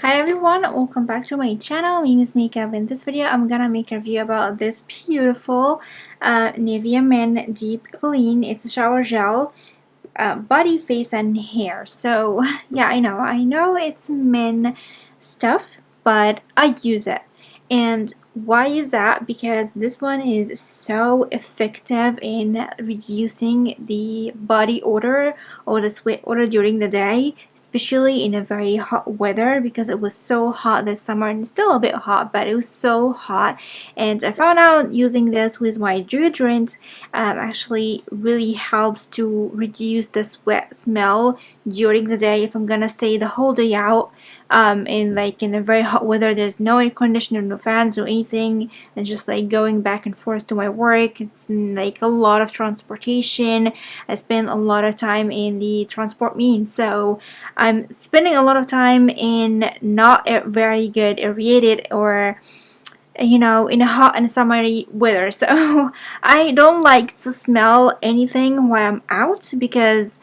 Hi everyone, welcome back to my channel. My name is Makeup. In this video I'm gonna make a review about this beautiful Nivea Men Deep Clean. It's a shower gel, body, face and hair. So yeah, I know it's men stuff, but I use it. And why is that? Because this one is so effective in reducing the body odor or the sweat odor during the day, especially in a very hot weather, because it was so hot this summer and it's still a bit hot, but it was so hot. And I found out using this with my deodorant actually really helps to reduce the sweat smell during the day if I'm gonna stay the whole day out. In a very hot weather, there's no air conditioner, no fans, no anything, and just like going back and forth to my work. It's like a lot of transportation. I spend a lot of time in the transport means, so I'm spending a lot of time in not a very good aerated or in a hot and summery weather. So I don't like to smell anything while I'm out because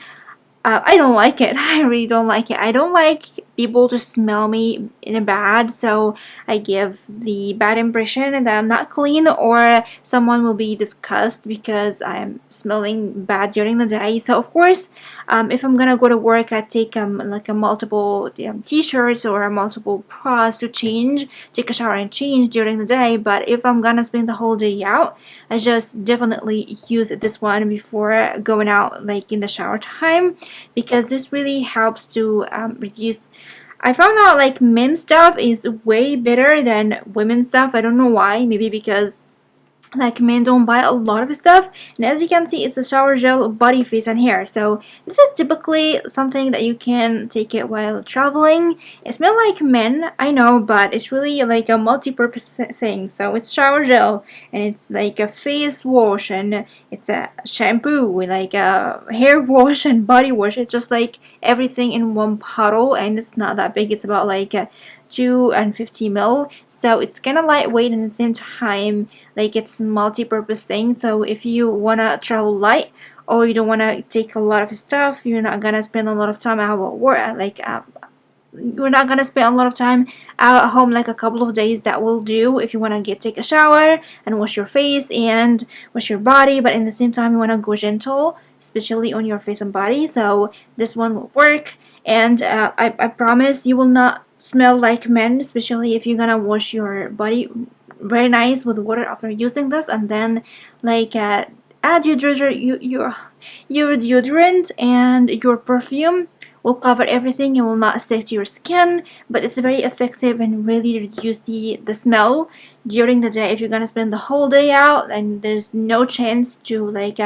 I don't like it. I really don't like it. I don't like people to smell me in a bad, so I give the bad impression that I'm not clean, or someone will be disgusted because I'm smelling bad during the day. So of course, if I'm gonna go to work, I take like a multiple t-shirts or multiple bras to change, take a shower and change during the day. But if I'm gonna spend the whole day out, I just definitely use this one before going out, like in the shower time, because this really helps to reduce. I found out like men's stuff is way better than women's stuff. I don't know why. Maybe because like men don't buy a lot of stuff, and as you can see, it's a shower gel, body, face and hair. So this is typically something that you can take it while traveling. It smells like men, I know, but it's really like a multi-purpose thing. So it's shower gel, and it's like a face wash, and it's a shampoo, like a hair wash and body wash. It's just like everything in one bottle, and it's not that big. It's about like 250 ml, so it's kind of lightweight and at the same time like it's multi-purpose thing. So if you wanna travel light or you don't wanna take a lot of stuff, you're not gonna spend a lot of time out at work, you're not gonna spend a lot of time out at home, like a couple of days. That will do if you want to take a shower and wash your face and wash your body, but in the same time you want to go gentle, especially on your face and body. So this one will work, and I promise you will not smell like men, especially if you're gonna wash your body very nice with water after using this, and then like add your deodorant and your perfume will cover everything and will not stick to your skin, but it's very effective and really reduce the smell during the day if you're gonna spend the whole day out and there's no chance to like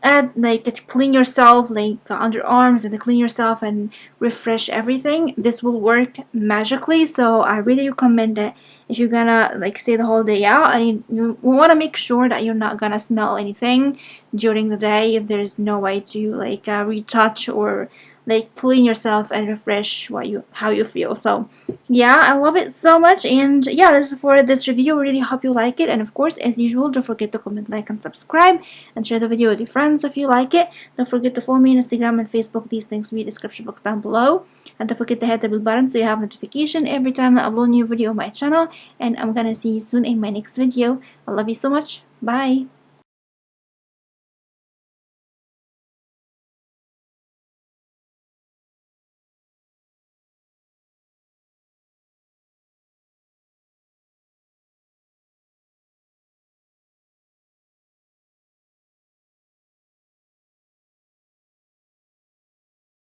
add like to clean yourself, like underarms, and to clean yourself and refresh everything. This will work magically, so I really recommend it if you're gonna like stay the whole day out and you want to make sure that you're not gonna smell anything during the day if there's no way to like retouch or like clean yourself and refresh how you feel. So yeah, I love it so much, and yeah, this is for this review. I really hope you like it, and of course, as usual, don't forget to comment, like and subscribe, and share the video with your friends if you like it. Don't forget to follow me on Instagram and Facebook. These links will be in the description box down below, and don't forget to hit the bell button so you have notification every time I upload a new video on my channel. And I'm gonna see you soon in my next video. I love you so much. Bye.